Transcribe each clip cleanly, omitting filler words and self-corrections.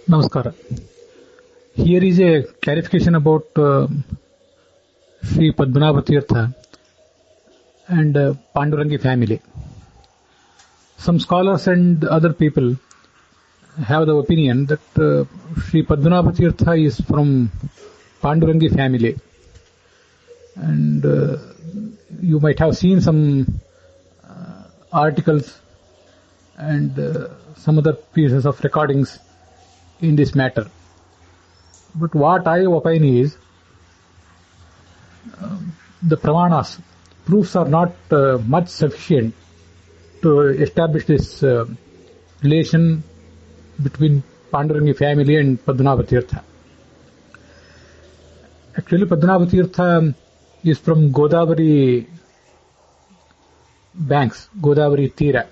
Namaskara. Here is a clarification about Sri Padmanabha Tirtha and Pandurangi family. Some scholars and other people have the opinion that Sri Padmanabha Tirtha is from Pandurangi family, and you might have seen some articles and some other pieces of recordings in this matter. But what I opine is the pramanas, proofs are not much sufficient to establish this relation between Pandurangi family and Padmanabha Tirtha. Actually, Padmanabha Tirtha is from Godavari banks, Godavari Tira.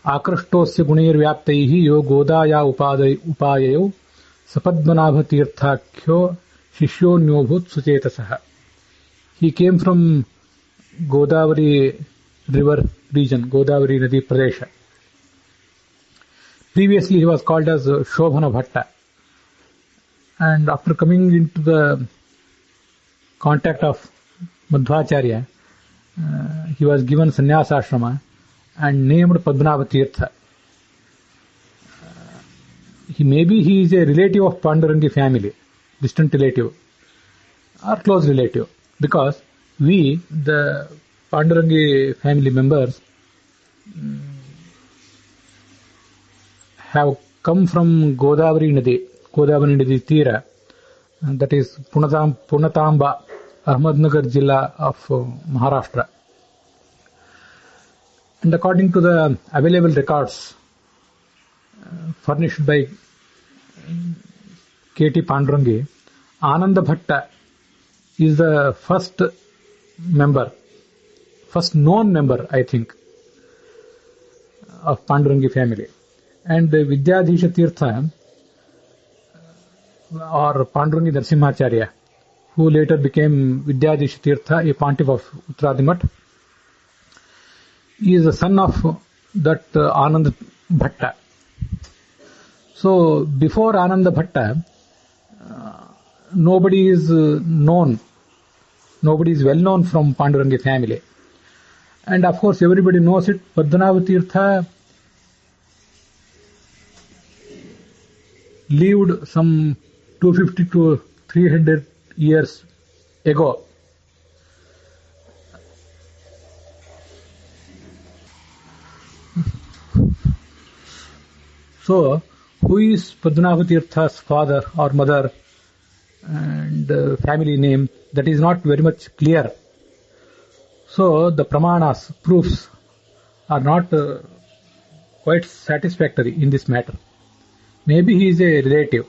आकृष्टोस्य गुणैर्व्याप्तैः yo गोदाया उपाययो सपद्मनाभ तीर्थाख्यो शिष्योऽन्योऽभूत् सुचेतसः. He came from Godavari river region, Godavari Nadi Pradesh. Previously he was called as Shobhana Bhatta, and after coming into the contact of Madhvacharya, he was given sannyasa ashrama and named Padmanabha Tirtha. He is a relative of Pandurangi family, distant relative or close relative, because we, the Pandurangi family members, have come from Godavari Nadi Tira, that is Punatamba, Ahmednagar Jilla of Maharashtra. And according to the available records furnished by K.T. Pandurangi, Ananda Bhatta is the first known member, I think, of Pandurangi family. And Vidyadhisha Tirtha, or Pandurangi Narasimhacharya, who later became Vidyadhisha Tirtha, a pontiff of Uttaradimath, he is the son of that Ananda Bhatta. So before Ananda Bhatta, nobody is well known from Pandurangi family. And of course everybody knows it, Padmanabha Tirtha lived some 250 to 300 years ago. So, who is Padmanabha Tirtha's father or mother and family name? That is not very much clear. So, the pramanas, proofs, are not quite satisfactory in this matter. Maybe he is a relative.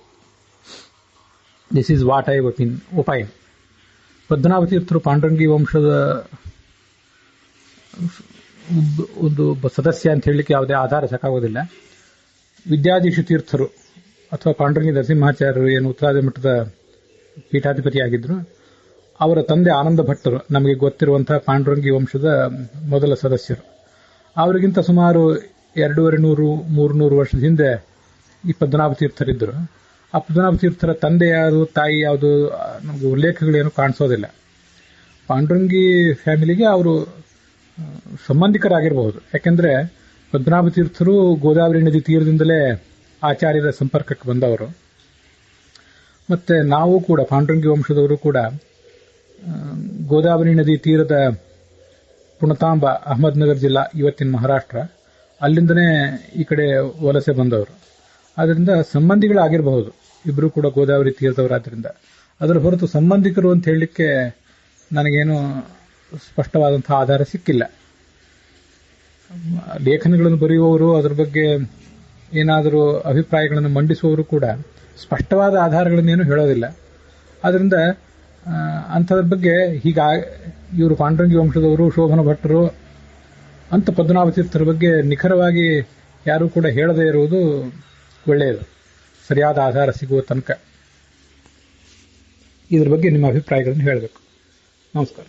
This is what I opine. Padmanabha Tirtharu Pandurangi ವಂಶದ ಒಂದು ಸದಸ್ಯ ಅಂತ ಹೇಳಲಿಕ್ಕೆ ಯಾವುದೇ ಆಧಾರ ಸಾಕಾಗೋದಿಲ್ಲ. ವಿದ್ಯಾಧೀಶ ತೀರ್ಥರು ಅಥವಾ ಪಾಂಡುರಂಗಿ ನರಸಿಂಹಾಚಾರ್ಯರು ಏನು ಉತ್ತರಾದಿ ಮಠದ ಪೀಠಾಧಿಪತಿಯಾಗಿದ್ದರು, ಅವರ ತಂದೆ ಆನಂದ ಭಟ್ಟರು ನಮಗೆ ಗೊತ್ತಿರುವಂತಹ ಪಾಂಡುರಂಗಿ ವಂಶದ ಮೊದಲ ಸದಸ್ಯರು. ಅವರಿಗಿಂತ ಸುಮಾರು 250-300 ವರ್ಷದ ಹಿಂದೆ ಈ ಪದ್ಮನಾಭ ತೀರ್ಥರಿದ್ದರು. ಆ ಪದ್ಮನಾಭ ತೀರ್ಥರ ತಂದೆ ಯಾವುದು, ತಾಯಿ ಯಾವುದು, ನಮಗೆ ಉಲ್ಲೇಖಗಳೇನು ಕಾಣಿಸೋದಿಲ್ಲ. ಪಾಂಡುರಂಗಿ ಫ್ಯಾಮಿಲಿಗೆ ಅವರು ಸಂಬಂಧಿಕರಾಗಿರಬಹುದು. ಯಾಕೆಂದ್ರೆ ಪದ್ಮನಾಭ ತೀರ್ಥರು ಗೋದಾವರಿ ನದಿ ತೀರದಿಂದಲೇ ಆಚಾರ್ಯರ ಸಂಪರ್ಕಕ್ಕೆ ಬಂದವರು. ಮತ್ತೆ ನಾವು ಕೂಡ ಪಾಂಡುರಂಗಿ ವಂಶದವರು ಕೂಡ ಗೋದಾವರಿ ನದಿ ತೀರದ ಪುಣತಾಂಬ, ಅಹಮದ್ನಗರ್ ಜಿಲ್ಲಾ, ಇವತ್ತಿನ ಮಹಾರಾಷ್ಟ್ರ, ಅಲ್ಲಿಂದನೇ ಈ ಕಡೆ ವಲಸೆ ಬಂದವರು. ಆದ್ದರಿಂದ ಸಂಬಂಧಿಗಳಾಗಿರಬಹುದು, ಇಬ್ಬರು ಕೂಡ ಗೋದಾವರಿ ತೀರದವರಾದ್ರಿಂದ. ಅದರ ಹೊರತು ಸಂಬಂಧಿಕರು ಅಂತ ಹೇಳಲಿಕ್ಕೆ ನನಗೇನು ಸ್ಪಷ್ಟವಾದಂತಹ ಆಧಾರ ಸಿಕ್ಕಿಲ್ಲ. ಲೇಖನಗಳನ್ನು ಬರೆಯುವವರು, ಅದರ ಬಗ್ಗೆ ಏನಾದರೂ ಅಭಿಪ್ರಾಯಗಳನ್ನು ಮಂಡಿಸುವವರು ಕೂಡ ಸ್ಪಷ್ಟವಾದ ಆಧಾರಗಳನ್ನೇನು ಹೇಳೋದಿಲ್ಲ. ಆದ್ದರಿಂದ ಅಂಥದ್ರ ಬಗ್ಗೆ ಇವರು ಪಾಂಡುರಂಗಿ ವಂಶದವರು, ಶೋಭನ ಭಟ್ಟರು ಅಂತ ಪದ್ಮನಾಭ ತೀರ್ಥರ ಬಗ್ಗೆ ನಿಖರವಾಗಿ ಯಾರೂ ಕೂಡ ಹೇಳದೇ ಇರುವುದು ಒಳ್ಳೆಯದು, ಸರಿಯಾದ ಆಧಾರ ಸಿಗುವ ತನಕ. ಇದರ ಬಗ್ಗೆ ನಿಮ್ಮ ಅಭಿಪ್ರಾಯಗಳನ್ನು ಹೇಳಬೇಕು. ನಮಸ್ಕಾರ.